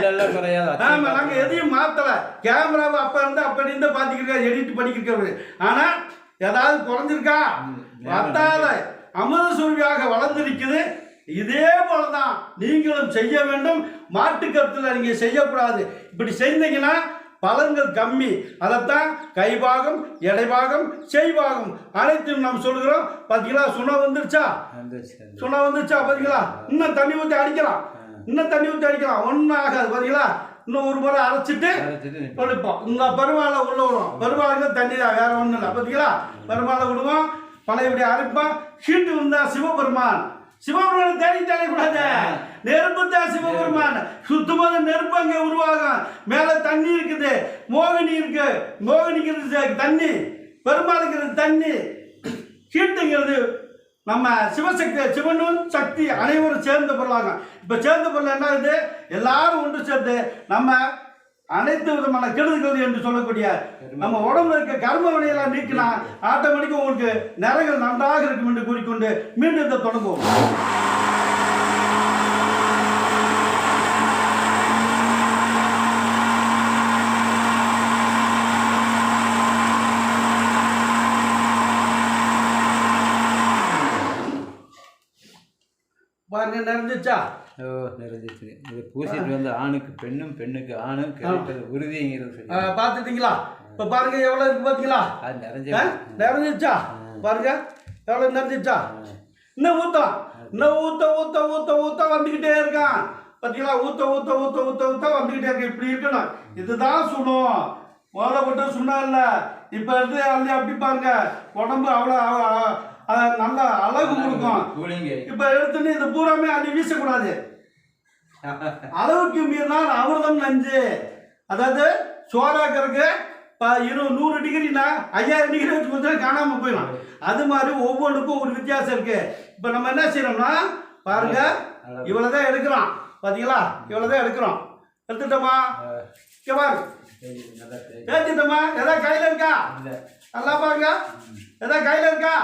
Speaker 1: ஆமா, நாங்க எதையும் மாத்தல. கேமராவை அப்ப இருந்து அப்படி இருந்து பாத்துக்கிறீங்க, எடிட் பண்ணிக்கிறவரு. ஆனா ஏதாவது குறைஞ்சிருக்கா? பத்தாத அமிர்த சுரபியாக வளர்ந்திருக்குது. இதே போலதான் நீங்களும் செய்ய வேண்டும். மாட்டு கருத்துல நீங்க செய்யக்கூடாது. இப்படி செய்தீங்கன்னா பலன்கள் கம்மி. அதைத்தான் கைபாகம், எடைபாகம், செய்பாகம் அனைத்தையும் நாம் சொல்லுகிறோம். பாத்தீங்களா, சுண்ணா வந்துருச்சா? சுண்ணா வந்துருச்சா? பாத்தீங்களா, இன்னும் தண்ணி ஊற்றி அடிக்கலாம், இன்னும் தண்ணி ஊற்றி அடிக்கலாம், ஒன்றும் ஆகாது. பாத்தீங்களா, இன்னும் ஒரு முறை அரைச்சிட்டு கொடுப்போம். இந்த பெருமாளை உள்ள விடுவோம். பெருமாளுக்கு தண்ணி தான், வேற ஒன்றும் இல்லை. பார்த்தீங்களா, பெருமாளை விடுவோம், பழையபடி அரைப்போம். ஹீட்டு வந்தா சிவபெருமான், சிவபெருமான் தேடிட்டாலே கூடாது, நெருப்பு தான் சிவபெருமான். சுத்தமாக நெருப்பு அங்கே உருவாகும். மேலே தண்ணி இருக்குது, மோகினி இருக்கு, மோகினிங்கிறது தண்ணி, பெருமாளுங்கிறது தண்ணி, ஹீட்டுங்கிறது நம்ம சிவசக்தி, சிவனும் சக்தி அனைவரும் சேர்ந்த பொருளாகும். இப்போ சேர்ந்த பொருள் என்ன ஆகுது? எல்லாரும் ஒன்று சேர்ந்து நம்ம அனைத்து விதமான கெடுதல்கள் என்று சொல்லக்கூடிய நம்ம உடம்புல இருக்க கர்ம வினையெல்லாம் நீக்கினா ஆட்டோமேட்டிக்காக உங்களுக்கு நிறைகள் நன்றாக இருக்கும் என்று கூறிக்கொண்டு மீண்டும் இதை தொடங்குவோம். பாருங்க, நிறைஞ்சிச்சா?
Speaker 2: நிறைஞ்சிச்சு. இது பூசிட்டு வந்து ஆணுக்கு பெண்ணும், பெண்ணுக்கு ஆணும் கிடைப்பது உறுதிங்கிறது
Speaker 1: பார்த்துட்டீங்களா? இப்போ பாருங்க எவ்வளோ இருக்கு பார்த்தீங்களா?
Speaker 2: அது
Speaker 1: நிறைஞ்சிச்சா? பாருங்க எவ்வளோ நிறைஞ்சிச்சா? இன்னும் ஊத்தம், இன்னும் ஊத்த ஊத்த ஊத்த ஊத்த வந்துக்கிட்டே இருக்கான். பார்த்தீங்களா, ஊத்த ஊத்த ஊத்த ஊத்த ஊத்த வந்துக்கிட்டே இருக்கு. இப்படி இருக்கணும், இதுதான் சுடும். முதல்ல போட்டு சுண்ணா இல்லை. இப்போ எடுத்து அல்லி அப்படி பாருங்க, உடம்பு அவ்வளோ நல்ல அழகு கொடுக்கும். இப்ப எடுத்துன்னு இது பூராமே அள்ளி வீசக்கூடாது. அளவுக்கு மீறினால் அமிர்தம் நஞ்சு. அதாவது சோறாக்கிறதுக்கு 100 டிகிரினா 5000 டிகிரி வச்சு கொடுத்தா காணாம போயிடும். அது மாதிரி ஒவ்வொன்றுக்கும் ஒரு வித்தியாசம் இருக்கு. இப்ப நம்ம என்ன செய்யறோம்னா பாருங்க, இவ்வளவுதான் எடுக்கிறோம். பாத்தீங்களா, இவ்வளவுதான் எடுக்கிறோம். எடுத்துட்டோமா? இங்கே பாரு
Speaker 2: நல்லா தேய்ச்சி.
Speaker 1: தேய்ச்சிட்டோமா? எதாவது கையில் இருக்கா?
Speaker 2: இல்லை.
Speaker 1: நல்லா பாருங்க. எதாவது கையில் இருக்கா?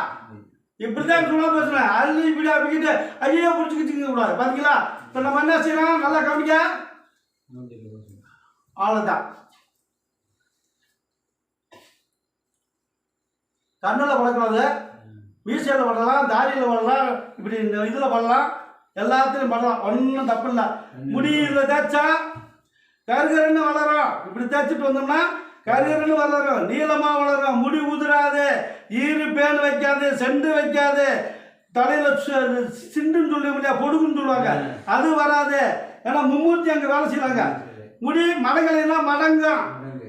Speaker 1: இப்படிதான் சொல்ல பேசுறேன். அள்ளி இப்படி அப்படிக்கிட்டு ஐயோ பிடிச்சிக்கிட்டு கூடாது. பார்த்தீங்களா? இப்போ நம்ம என்ன செய்யணும்? நல்லா கவனிக்க.
Speaker 2: மூஞ்சில பூசு.
Speaker 1: அவ்வளோதான். கண்ணில் படக்கூடாது, மீசையில் படலாம், தாடியில் படலாம், இப்படி இந்த இதில் படலாம், எல்லாத்துலையும் படலாம். ஒன்றும் தப்பு இல்லை. முடியில் தேய்ச்சா கருகருன்னு வளரும். இப்படி தேய்ச்சிட்டு வந்தோம்னா கருகருன்னு வளரும், நீளமாக வளரும், முடி உதிராது, ஈரு பேன் வைக்காது, செண்டு வைக்காது, தலையில் சிண்டுன்னு சொல்லுவாங்க, பொடுகுன்னு சொல்லுவாங்க, அது வராது. ஏன்னா மும்மூர்த்தி அங்கே வேலை செய்யலாங்க. முடி மடங்களெல்லாம் மடங்கும்,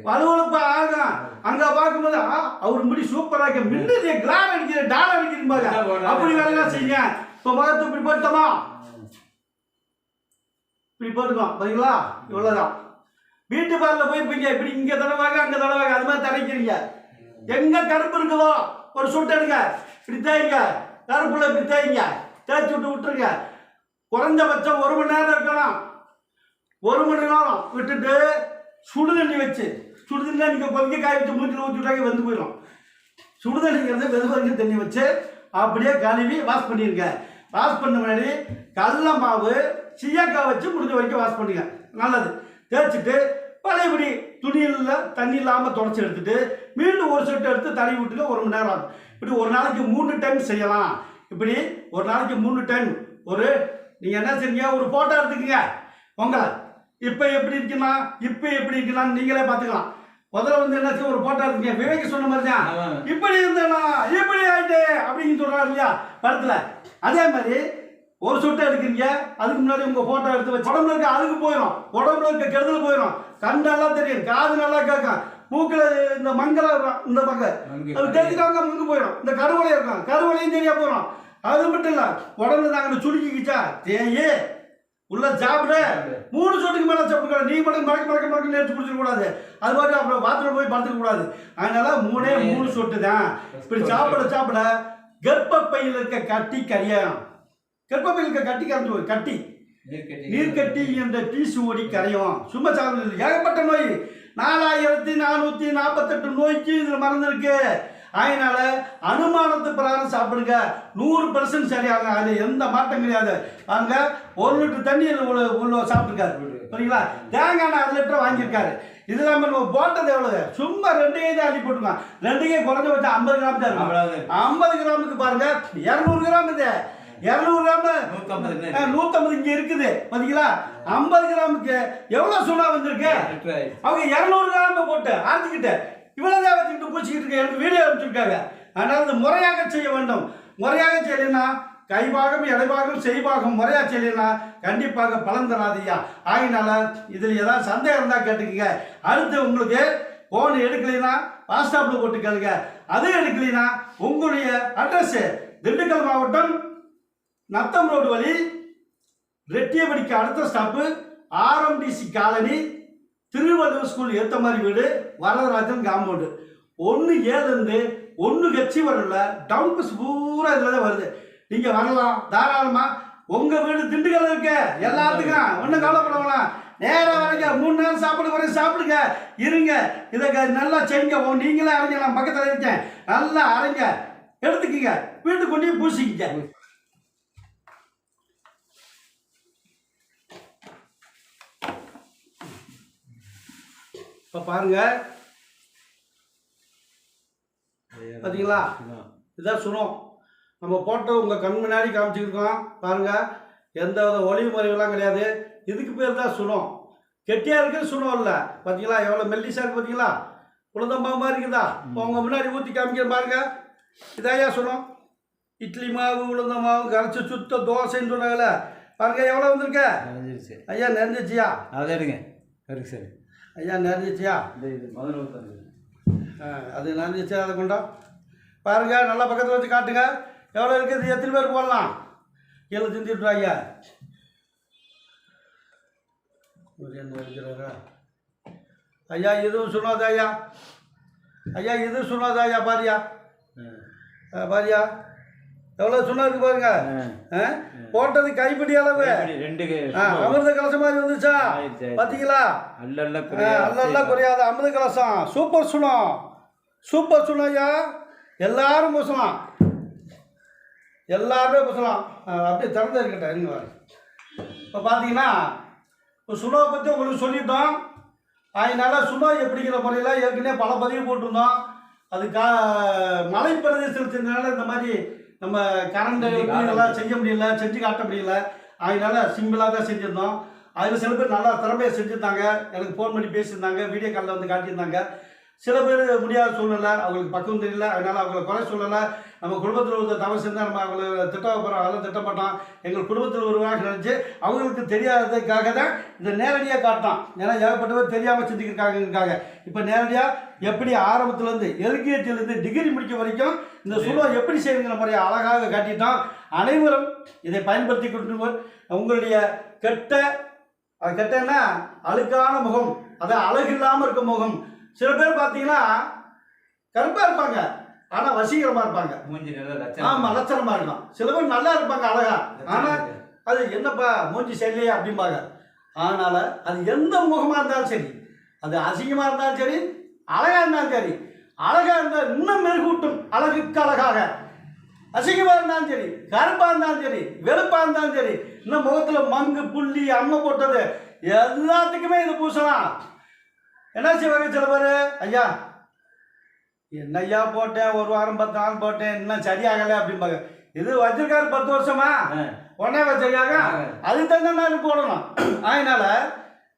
Speaker 1: வலுவழுப்பா ஆகும். அங்க பார்க்கும்போது அவர் முடி சூப்பரா இருக்கு, மின்னது கிளார் அடிக்கிற டால் அடிக்கிறீங்க, அப்படி வேலையெல்லாம் செய்யுங்க. இப்போ முகத்தை இப்படி போட்டோமா, இப்படி போட்டுக்கோம். பார்த்தீங்களா? இவ்வளோதான். வீட்டு பார்ல போயிருப்பீங்க, இப்படி இங்கே தடவாங்க அங்கே தடவாங்க, அது மாதிரி தடைக்கிறீங்க. எங்கே கருப்பு இருக்குதோ ஒரு சுட்டு எடுங்க, இப்படி தேய்ங்க, கருப்புல இப்படி தேய்ங்க, தேய்ச்சி விட்டு விட்டுருங்க. குறைஞ்சபட்சம் 1 மணி நேரம் இருக்கணும். 1 மணி நேரம் விட்டுட்டு சுடுதண்ணி வச்சு, சுடுதண்ணி நீங்கள் கொதிக்க காய வச்சு மூஞ்சில் ஊற்றி விட்டாங்க வெந்து போயிடும். சுடுதண்ணிங்கிறது வெது வரைக்கும் தண்ணி வச்சு அப்படியே கழுவி வாஷ் பண்ணிடுங்க. வாஷ் பண்ண முன்னாடி கடல மாவு சீயக்காய் வச்சு முடிஞ்ச வரைக்கும் வாஷ் பண்ணுங்க, நல்லது. தேய்ச்சிட்டு பழையபடி துணியில் தண்ணி இல்லாமல் தொடச்சி எடுத்துட்டு மீண்டும் ஒரு சொட்டு எடுத்து தடவி விட்டுங்க. 1 மணி நேரம் ஆகும். இப்படி ஒரு நாளைக்கு 3 டைம் செய்யலாம். இப்படி ஒரு நாளைக்கு 3 டைம். நீங்கள் என்ன செய்றீங்க? ஒரு ஃபோட்டோ எடுத்துக்கங்க உங்களை. இப்போ எப்படி இருக்குன்னா இப்போ எப்படி இருக்கலாம்னு நீங்களே பார்த்துக்கலாம். முதல்ல வந்து என்ன செய்ய, ஒரு ஃபோட்டோ எடுத்துங்க. விவேக் சொன்ன மாதிரி தான், இப்படி இருந்தேனா இப்படி ஆயிட்டு அப்படின்னு சொல்கிறாரு இல்லையா படத்தில், அதே மாதிரி ஒரு சொட்டை எடுக்கிறீங்க. அதுக்கு முன்னாடி உங்கள் ஃபோட்டோ எடுத்து வச்சு உடம்புல இருக்க அழுகு போயிடும், உடம்புல இருக்க கெடுதல் போயிடும், கண் நல்லா தெரியும், காது நல்லா கேட்கும், மூக்கில் இந்த மங்கலம் இருக்கும், இந்த பக்கம் அது தெரிஞ்சுக்காங்க மங்கு போயிடும், இந்த கருவலை இருக்கும், கருவலையும் தெரியா போயிடும். அது மட்டும் இல்லை, உடம்புல நாங்கள் சுருக்கிக்கிச்சா தேயே உள்ள சாப்பிடு 3 சொட்டுக்கு மேலே சாப்பிடக்கூடாது. நீ மட்டும் மறக்க எடுத்து குடிச்சிடக்கூடாது. அது மாதிரி அப்புறம் பாத்ரூம் போய் படுத்துக்க கூடாது. அதனால 3 சொட்டு தான். இப்படி சாப்பிட கர்ப்பப்பையில் இருக்க கட்டி கரையும். கர்ப்பப்பையில் இருக்க கட்டி கரைஞ்சு கட்டி நீர்க்கட்டி என்ற பீசு ஓடி கரையும். சும்மா சாப்பிடுறது ஏகப்பட்ட நோய், 4448 நோய்க்கு இதில் மருந்து இருக்கு. அதனால அனுமானத்து பிரகாரம் சாப்பிடுங்க, 100% சரியாகும். அது எந்த மாற்றம் கிடையாது. அங்க 1 லிட்டர் தண்ணி உள்ள சாப்பிட்டுருக்காரு, சரிங்களா? தேங்காய் 1 லிட்டர் வாங்கியிருக்காரு. இது நம்ம போட்டது எவ்வளவு? சும்மா 2 தான் அள்ளி போட்டுருக்கோம். 2 குறைஞ்ச வச்சா 50 கிராம் தான் இருக்கும். 50 கிராமுக்கு பாருங்க 200 கிராம். இது 200 கிராம் 150 இங்க இருக்குது, பாத்தீங்களா? 50 கிராமுக்கு எவ்வளவு சுண்ணா வந்திருக்கு? அவங்க 200 கிராம் போட்டு அரைச்சிக்கிட்டு இவ்வளவுதான் வச்சுக்கிட்டு பூச்சிக்கிட்டு இருக்க. எனக்கு வீடியோ அனுப்பிச்சிருக்காங்க. அதனால இது முறையாக செய்ய வேண்டும். முறையாக செய்யலைன்னா கைபாகம் இடைபாகம் செய்பாகம் முறையாக செய்யலைன்னா கண்டிப்பாக பலன் தராதியா. ஆகினால இதில் ஏதாவது சந்தேகம் இருந்தால் கேட்டுக்கங்க. அடுத்து உங்களுக்கு ஃபோன் எடுக்கலைன்னா வாட்ஸ்அப்பில் போட்டு கேளுங்க. அது எடுக்கலைன்னா உங்களுடைய அட்ரஸ் திண்டுக்கல் மாவட்டம் நத்தம் ரோடு வழி ரெட்டியபடிக்கு அடுத்த stop RMTC colony, Thiruvalluvar school ஏற்ற மாதிரி வீடு, வரதராஜன் காம்பவுண்டு. 1 H வரல, டவுன் பஸ் பூரா இதில் தான் வருது. நீங்கள் வரலாம் தாராளமாக. உங்கள் வீடு திண்டுக்கல் இருக்கு, எல்லாத்துக்கும் ஒன்றும் கவலைப்பட வேணாம். நேராக வரீங்க, 3 நேரம் சாப்பிட வரைக்கும் சாப்பிடுங்க, இருங்க. இதை நல்லா செய்யுங்க. நீங்களே அரைங்க, நான் பக்கத்தில் இருக்கேன், நல்லா அரைங்க, எடுத்துக்கிங்க, வீட்டுக்கு கொண்டு பூசிக்கிங்க. இப்போ பாருங்க, பார்த்தீங்களா? இதுதான் சுனம். நம்ம போட்டு உங்கள் கண் முன்னாடி காமிச்சிருக்கோம் பாருங்க. எந்த வித ஒளிவு முறைகள்லாம் கிடையாது. இதுக்கு பேர் தான் சுனம். கெட்டியாக இருக்கிறது சுனம் இல்லை. பார்த்தீங்களா எவ்வளோ மெல்லிஸாக இருக்குது? பார்த்தீங்களா உளுந்தம்பாவு மாதிரி இருக்குதா? இப்போ உங்கள் முன்னாடி ஊற்றி காமிக்கிற பாருங்க. இதாயா சுனம். இட்லி மாவு உளுந்த மாவு கரைச்சி சுத்த தோசைன்னு சொன்னாங்கல்ல, பாருங்க எவ்வளோ வந்திருக்க ஐயா. நிறைஞ்சிச்சியா? அதை எடுங்க. சரி ஐயா, நிறைஞ்சிச்சியா? அது நிறைஞ்சிச்சா? அதை கொண்டா பாருங்க, நல்லா பக்கத்தில் வச்சு காட்டுங்க. எவ்வளோ இருக்குது? எத்தனை பேர் போடலாம்? கீழே சிந்திட்டு ஐயா. ஐயா இதுவும் சொன்னாது ஐயா. ஐயா இது சொன்னாது ஐயா. பாரியா பாரியா எவ்வளோ சுண்ணம் இருக்கு பாருங்க. போட்டது கைப்பிடி அளவு. அமிர்த கலசம் மாதிரி வந்துச்சா பார்த்தீங்களா? அல்ல குறையாத அமிர்த கலசம். சூப்பர் சுண்ணம், சூப்பர் சுண்ணம் ஐயா. எல்லாரும் பூசலாம், எல்லாருமே பூசலாம். அப்படியே திறந்து இருக்கட்டும் இருங்க. இப்போ பார்த்தீங்கன்னா இப்போ சுண்ணாவை பற்றி உங்களுக்கு சொல்லிட்டோம். அதனால சுண்ணாவை எப்படிங்கிற முறையில் ஏற்கனவே பல பதிவு போட்டிருந்தோம். அது மலை பிரதேசத்தினால இந்த மாதிரி நம்ம கரண்ட் இதெல்லாம் செய்ய முடியல, செஞ்சு காட்ட முடியல. அதனால சிம்பிளாக தான் செஞ்சுருந்தோம். அதில் சில பேர் நல்லா திறமையாக செஞ்சுருந்தாங்க. எனக்கு ஃபோன் பண்ணி பேசியிருந்தாங்க, வீடியோ காலில் வந்து காட்டியிருந்தாங்க. சில பேர் முடியாத சூழ்நிலை, அவங்களுக்கு பக்குவம் தெரியல. அதனால் அவங்கள குறை சொல்லலை. நம்ம குடும்பத்தில் ஒரு தவறு செஞ்சால் நம்ம அவங்கள திட்ட போகிறோம், அதெல்லாம் திட்டமாட்டோம். எங்கள் குடும்பத்தில் ஒருவராக நினச்சி அவங்களுக்கு தெரியாததுக்காக தான் இந்த நேரடியாக காட்டோம். ஏன்னா ஏகப்பட்டவர் தெரியாமல் செஞ்சுக்கிருக்காங்க. இப்போ நேரடியாக எப்படி ஆரம்பத்துலேருந்து எல்கேஜிலேருந்து டிகிரி முடிக்க வரைக்கும் இந்த சுலம் எப்படி செய்யுங்கிற முறையை அழகாக காட்டிட்டோம். அனைவரும் இதை பயன்படுத்தி கொண்டு உங்களுடைய கெட்டன்னா அழுக்கான முகம், அதை அழகு இல்லாமல் இருக்க முகம். சில பேர் பார்த்தீங்கன்னா கருப்பாக இருப்பாங்க, ஆனால் வசீகரமாக இருப்பாங்க. ஆமாம், லட்சணமாக இருக்கும். சில பேர் நல்லா இருப்பாங்க அழகா, ஆனால் அது என்னப்பா மூஞ்சி சரியில்லையா அப்படிம்பாங்க. அதனால் அது எந்த முகமாக இருந்தாலும் சரி, அது அசிங்கமாக இருந்தாலும் சரி, அழகாக இருந்தாலும் சரி, அழகாக இருந்தால் இன்னும் மெருகூட்டும் அழகுக்கு அழகாக. அசிங்கமாக இருந்தாலும் சரி, கருப்பாக இருந்தாலும் சரி, வெளுப்பாக இருந்தாலும் சரி, இன்னும் முகத்தில் மங்கு புள்ளி அம்மை போட்டது எல்லாத்துக்குமே இது பூசலாம். என்ன செய்வாங்க சில பேர், ஐயா என்னையா போட்டேன், ஒரு வாரம் 10 நாள் போட்டேன், இன்னும் சரியாகலை அப்படிம்பாங்க. இது வச்சிருக்காரு 10 வருஷமா, உடனே சரியாக அதுக்கு தகுந்த மாதிரி போடணும். அதனால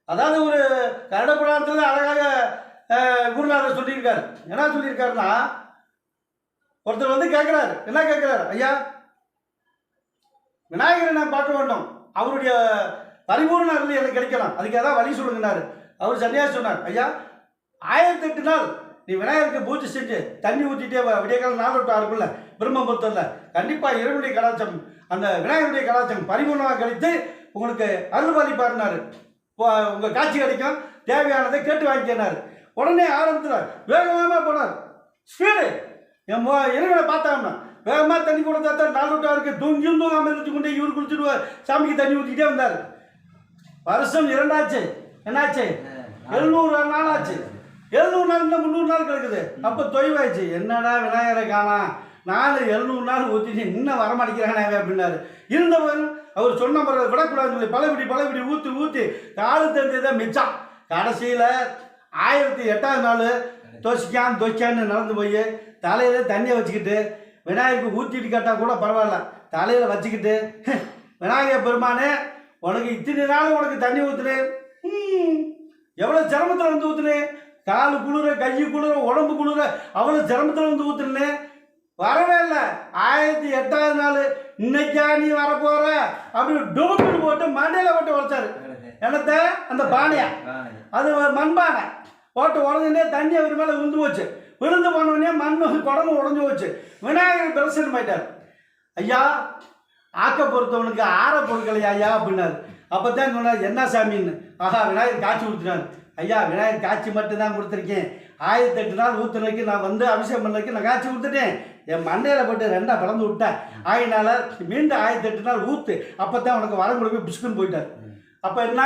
Speaker 1: அதாவது ஒரு கருட புராணத்தில் அழகாக குருநாதர் சொல்லியிருக்காரு. என்ன சொல்லியிருக்காருன்னா, ஒருத்தர் வந்து கேட்குறாரு, என்ன கேட்குறாரு, ஐயா விநாயகரை நான் பார்க்க வேண்டும், அவருடைய பரிபூர்ண அருள் எனக்கு கிடைக்கலாம், அதுக்கு ஏதாவது வழி சொல்லுங்கன்னாரு. அவர் சன்னியாசி சொன்னார், ஐயா 1008 நாள் நீ விநாயகருக்கு பூஜை செஞ்சு தண்ணி ஊற்றிட்டே விடியகாலம் 4-6 பிரம்மபுரத்தில் கண்டிப்பாக இறைவனுடைய கலாச்சாரம், அந்த விநாயகருடைய கலாச்சாரம் பரிபூர்ணமாக கிடைத்து உங்களுக்கு அருள் பாலிப்பாருனாரு. உங்கள் காட்சி கிடைக்கும், தேவையானதை கேட்டு வாங்கிக்கினார். உடனே ஆரம்பத்தில் வேகமாக போனார், ஸ்பீடு. என் இறைவனை பார்த்தாங்கன்னா வேகமாக தண்ணி கொடுத்தா 4-6 தூங்கியும் தூங்காமல் இருந்துச்சு கொண்டு இவர் குளிச்சுடுவார், சாமிக்கு தண்ணி ஊற்றிக்கிட்டே வந்தார். வருஷம் 2 ஆச்சு, என்னாச்சு 700 நாள் ஆச்சு. 700 நாள் இல்லை 300 நாள் கிடக்குது. அப்போ தொய்வாயிடுச்சு. என்னடா விநாயகரை காணா, 700 நாள் ஊற்றிட்டு இன்னும் வரமாட்டேங்கிறானே அப்படின்னாரு. இருந்தவன் அவர் சொன்ன முறை விடக்கூடாதுன்னு சொல்லி பழையபடி ஊற்றி காலு தெரிஞ்சதான் மிச்சம். கடைசியில் 1008ஆவது நாள் தொசிக்கான்னு நடந்து போய் தலையில் தண்ணியை வச்சுக்கிட்டு விநாயகருக்கு ஊற்றிட்டு கேட்டால் கூட பரவாயில்ல, தலையில் வச்சுக்கிட்டு, விநாயகர் பெருமானே உனக்கு இத்தனை நாள் உனக்கு தண்ணி ஊற்றுனேன், எவ்வளோ சிரமத்தில் வந்து ஊற்றுனேன், காலு குளிர கை குளிர உடம்பு குளிர அவ்வளோ சிரமத்தில் வந்து ஊற்றுனேன், வரவே இல்லை. 1008ஆவது நாள் இன்னைக்கா நீ வரப்போற அப்படி டோக்கெட்டு போட்டு மண்டையில் போட்டு உழைச்சாரு. என்னத்த அந்த பானையா, அது மண்பானை போட்டு உடனே தண்ணி அவர் மேலே விழுந்து போச்சு. விழுந்து போனோடனே மண் குடம்பு உடஞ்சி போச்சு. விநாயகர் பிரசன்னம் ஆயிட்டார். ஐயா ஆக்க பொறுத்தவனுக்கு ஆற பொருட்களையா ஐயா அப்படின்னாரு. அப்போ தான் சொன்னார், என்ன சாமின்னு. ஆஹா விநாயகர் காட்சி கொடுத்துட்டாரு. ஐயா விநாயகர் காட்சி மட்டும்தான் கொடுத்துருக்கேன், 1008 நாள் ஊற்றுனதுக்கு நான் வந்து அபிஷேகம் பண்ணதுக்கு நான் காட்சி கொடுத்துட்டேன், என் மண்டையில் போட்டு 2ஆ பிளந்து விட்டேன். அதனால மீண்டும் 1008 நாள் ஊற்று, அப்போ தான் உனக்கு வரம் கொடுக்க பிஸ்குன்னு போயிட்டார். அப்போ என்ன,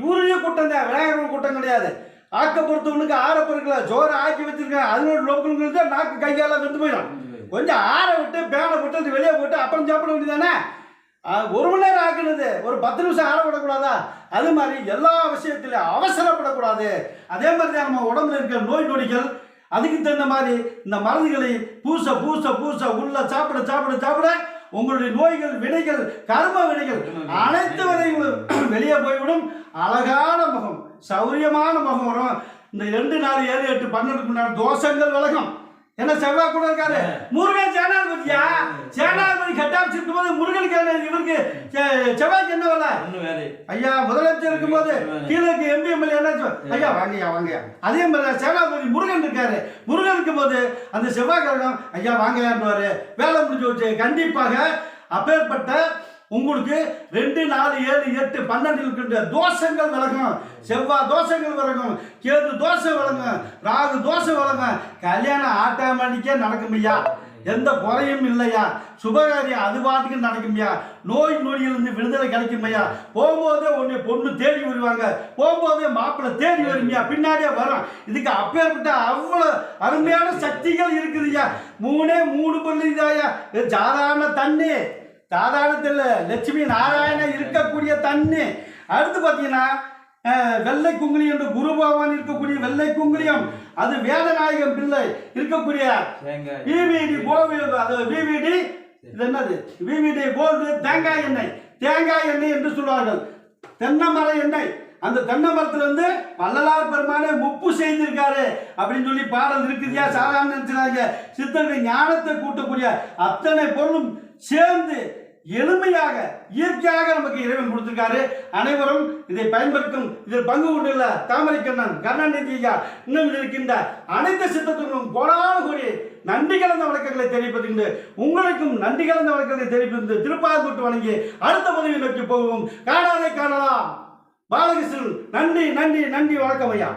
Speaker 1: இவருடைய கூட்டம் தான், விநாயகர் கூட்டம் கிடையாது. ஆக்க பொறுத்தவனுக்கு ஆற பொருட்களை ஜோரை ஆக்கி வச்சிருக்கேன், அதனோட லோக்கல்களுக்கு தான் நாக்கு கையால் வெந்து போயிடும். கொஞ்சம் ஆற விட்டு பேனை போட்டு அது வெளியே போட்டு அப்புறம் சாப்பிட வேண்டியதானே. 1 மணி நேரம் ஆக்குனது ஒரு 10 நிமிஷம் ஆற விடக்கூடாதா? அது மாதிரி எல்லா விஷயத்திலையும் அவசரப்படக்கூடாது. அதே மாதிரி தான் நம்ம உடம்புல இருக்கிற நோய் நொடிகள், அதுக்கு தகுந்த மாதிரி இந்த மருந்துகளை பூச உள்ள சாப்பிட உங்களுடைய நோய்கள் வினைகள் கர்ம வினைகள் அனைத்து வினைகளும் வெளியே போய்விடும். அழகான முகம், சௌரியமான முகம் வரும். இந்த 2, 4, 7, 8, 12 தோஷங்கள் விலகும். என்ன செவ்வாய் கூட இருக்காரு முருகன் சேனாதிபதியா, சேனாதிபதி கட்டாபிச்சு இருக்கும் போது முருகனுக்கு இவருக்கு செவ்வாய்க்கு என்ன வேலை? ஐயா முதலமைச்சர் இருக்கும் போது கீழே MP MLA என்ன ஐயா வாங்கயா. அதே மாதிரி சேனாதிபதி முருகன் இருக்காரு, முருகன் இருக்கும் போது அந்த செவ்வாய் கிரகம் ஐயா வாங்கயான்னுவாரு. வேலை முடிஞ்சு வச்சு கண்டிப்பாக அப்பேற்பட்ட உங்களுக்கு 2, 4, 7, 8, 12 இருக்கின்ற தோஷங்கள் விலகும். செவ்வாய் தோஷங்கள் விலகும், கேது தோஷம் விலகும், ராகு தோஷம் விலகும். கல்யாணம் ஆட்டோமேட்டிக்கா நடக்கும் ஐயா. எந்த குறையும் இல்லையா, சுபகாரியம் அது பாட்டுக்கு நடக்கும்யா, நோய் நொடியிலிருந்து விடுதலை கிடைக்குமையா, போகும்போதே உன்னை பொண்ணு தேடி வருவாங்க, போகும்போதே மாப்பிள்ளை தேடி வருமையா, பின்னாடியே வரும். இதுக்கு அப்பேற்பட்ட அவ்வளோ அருமையான சக்திகள் இருக்குதுயா. மூணே 3 பள்ளிதாயா, சாதாரண தண்ணி, சாதாரணத்தில் லட்சுமி நாராயணன் இருக்கக்கூடிய தண்ணி. அடுத்து பார்த்தீங்கன்னா வெள்ளை குங்குலியம் என்று குரு பகவான் இருக்கக்கூடிய வெள்ளை குங்குலியம், அது வேதநாயகம் பிள்ளை இருக்கக்கூடிய விவிடி கோவில், அது விவிடி, இது என்னது விவிடி கோல்டு தேங்காய் எண்ணெய், தேங்காய் எண்ணெய் என்று சொல்வார்கள். தென்னை மர எண்ணெய், அந்த தென்னை மரத்துல இருந்து வள்ளலார் பெருமானே முப்பு செய்திருக்காரு அப்படின்னு சொல்லி பாடல் இருக்குதியா. சாதாரண நினைச்சாங்க, சித்தர்கள் ஞானத்தை கூட்டக்கூடிய அத்தனை பொருளும் சேர்ந்து எளிமையாக இயற்கையாக நமக்கு இறைவன் கொடுத்திருக்காரு. அனைவரும் இதை பயன்படுத்தும். இதில் பங்கு கொண்டுள்ள தாமரைக்கண்ணன், கருணாநிதியா, இன்னும் இருக்கின்ற அனைத்து சித்தத்துக்கும் கோடான கோடி நன்றி கலந்த வழக்கங்களை தெரிவிப்பதுண்டு. உங்களுக்கும் நன்றி கலந்த வழக்கங்களை தெரிவிப்பது திருப்பாதூட்டு வழங்கி அடுத்த பதவியை நோக்கி போவோம். காணாதை காணலாம். பாலகிருஷ்ணன், நன்றி நன்றி நன்றி, வணக்கம் ஐயா.